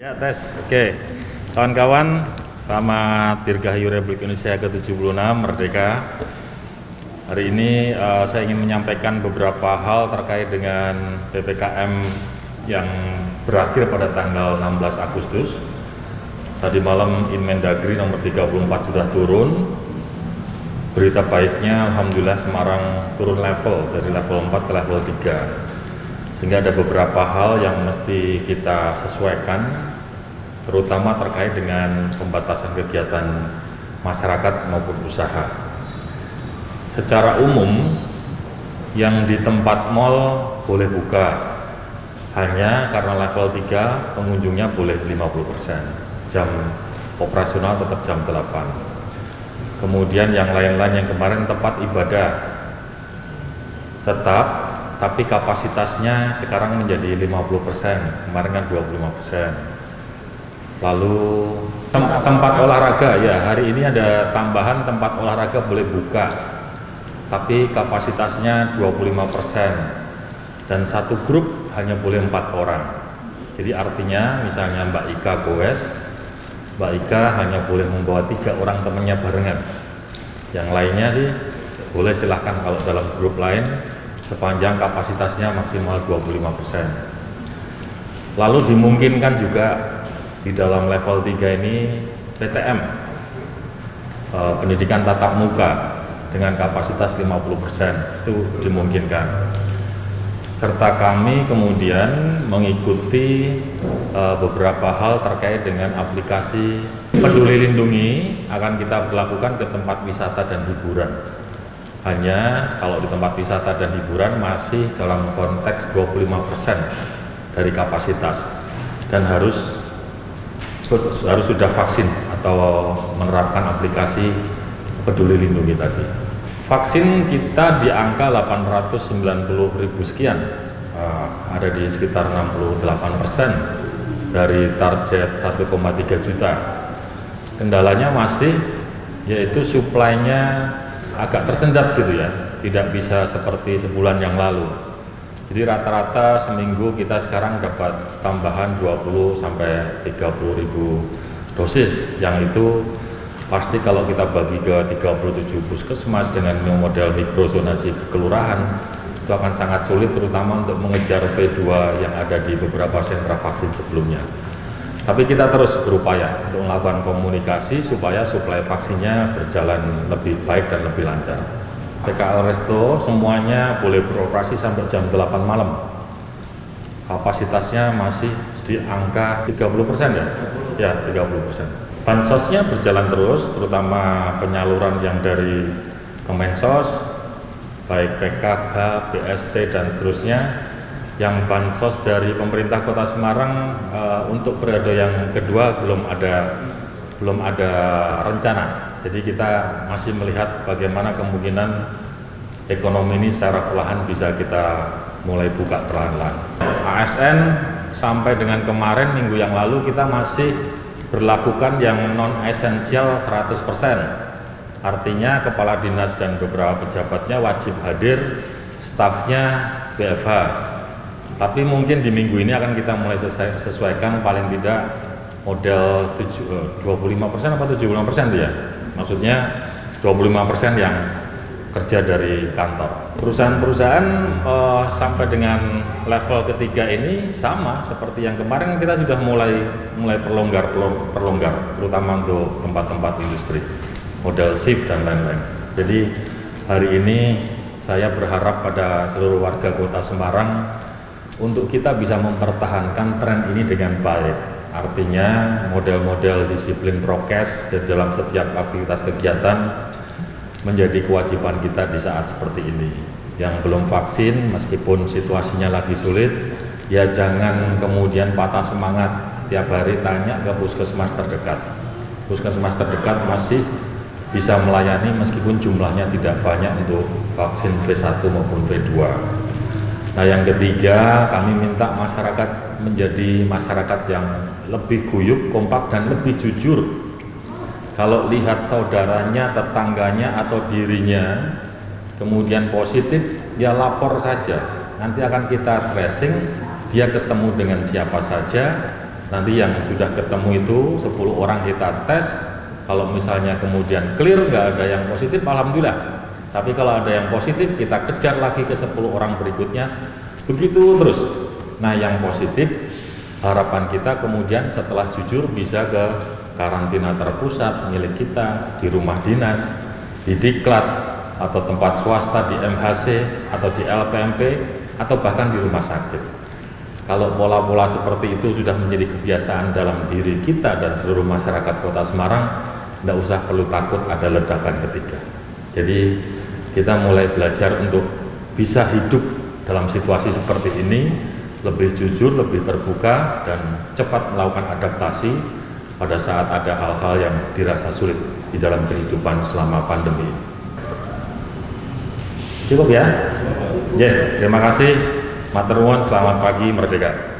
Ya, tes. Oke. Kawan-kawan, selamat Dirgahayu Republik Indonesia ke-76 Merdeka. Hari ini saya ingin menyampaikan beberapa hal terkait dengan PPKM yang berakhir pada tanggal 16 Agustus. Tadi malam Inmendagri nomor 34 sudah turun. Berita baiknya, Alhamdulillah Semarang turun level dari level 4 ke level 3. Sehingga ada beberapa hal yang mesti kita sesuaikan, terutama terkait dengan pembatasan kegiatan masyarakat maupun usaha. Secara umum, yang di tempat mal boleh buka, hanya karena level 3 pengunjungnya boleh 50%, jam operasional tetap jam 8. Kemudian yang lain-lain yang kemarin tempat ibadah tetap, tapi kapasitasnya sekarang menjadi 50%, kemarin kan 25%. Lalu tempat olahraga, ya hari ini ada tambahan tempat olahraga boleh buka, tapi kapasitasnya 25%, dan satu grup hanya boleh 4 orang. Jadi artinya misalnya Mbak Ika goes, Mbak Ika hanya boleh membawa 3 orang temannya barengan. Yang lainnya sih boleh, silahkan kalau dalam grup lain, sepanjang kapasitasnya maksimal 25%. Lalu dimungkinkan juga di dalam level 3 ini PTM, pendidikan tatap muka dengan kapasitas 50%, itu dimungkinkan. Serta kami kemudian mengikuti beberapa hal terkait dengan aplikasi Peduli Lindungi akan kita berlakukan ke tempat wisata dan hiburan. Hanya kalau di tempat wisata dan hiburan masih dalam konteks 25% dari kapasitas, dan harus sudah vaksin atau menerapkan aplikasi Peduli Lindungi tadi. Vaksin kita di angka 890.000 sekian, ada di sekitar 68% dari target 1,3 juta. Kendalanya masih yaitu suplainya agak tersendat gitu ya, tidak bisa seperti sebulan yang lalu. Jadi rata-rata seminggu kita sekarang dapat tambahan 20 sampai 30.000 dosis, yang itu pasti kalau kita bagi ke 37 puskesmas dengan model mikrozonasi kelurahan, itu akan sangat sulit, terutama untuk mengejar P2 yang ada di beberapa sentra vaksin sebelumnya. Tapi kita terus berupaya untuk melakukan komunikasi supaya suplai vaksinnya berjalan lebih baik dan lebih lancar. PKL Resto semuanya boleh beroperasi sampai jam 8 malam. Kapasitasnya masih di angka 30% ya? Ya, 30%. Bansosnya berjalan terus, terutama penyaluran yang dari Kemensos, baik PKK, BST dan seterusnya. Yang bansos dari pemerintah Kota Semarang untuk periode yang kedua belum ada rencana. Jadi kita masih melihat bagaimana kemungkinan ekonomi ini secara perlahan bisa kita mulai buka perlahan-lahan. ASN sampai dengan kemarin minggu yang lalu kita masih berlakukan yang non esensial 100%. Artinya kepala dinas dan beberapa pejabatnya wajib hadir, stafnya WFH. Tapi mungkin di minggu ini akan kita mulai sesuaikan paling tidak model 25% atau 75% ya. Maksudnya 25% yang kerja dari kantor. Perusahaan-perusahaan sampai dengan level ketiga ini sama seperti yang kemarin, kita sudah mulai perlonggar, terutama untuk tempat-tempat industri, model shift dan lain-lain. Jadi hari ini saya berharap pada seluruh warga Kota Semarang untuk kita bisa mempertahankan tren ini dengan baik. Artinya model-model disiplin prokes dalam setiap aktivitas kegiatan menjadi kewajiban kita di saat seperti ini. Yang belum vaksin, meskipun situasinya lagi sulit, ya jangan kemudian patah semangat. Setiap hari tanya ke puskesmas terdekat. Puskesmas terdekat masih bisa melayani meskipun jumlahnya tidak banyak untuk vaksin P1 maupun P2. Nah, yang ketiga, kami minta masyarakat menjadi masyarakat yang lebih guyup, kompak, dan lebih jujur. Kalau lihat saudaranya, tetangganya, atau dirinya kemudian positif, ya lapor saja. Nanti akan kita tracing, dia ketemu dengan siapa saja, Nanti yang sudah ketemu itu 10 orang kita tes, kalau misalnya kemudian clear, nggak ada yang positif, alhamdulillah. Tapi kalau ada yang positif, kita kejar lagi ke 10 orang berikutnya, begitu terus. Nah, yang positif, harapan kita kemudian setelah jujur bisa ke karantina terpusat milik kita, di rumah dinas, di diklat, atau tempat swasta, di MHC, atau di LPMP, atau bahkan di rumah sakit. Kalau pola-pola seperti itu sudah menjadi kebiasaan dalam diri kita dan seluruh masyarakat Kota Semarang, tidak usah perlu takut ada ledakan ketiga. Jadi kita mulai belajar untuk bisa hidup dalam situasi seperti ini, lebih jujur, lebih terbuka, dan cepat melakukan adaptasi pada saat ada hal-hal yang dirasa sulit di dalam kehidupan selama pandemi. Cukup ya? Terima kasih. Matur nuwun, selamat pagi, merdeka.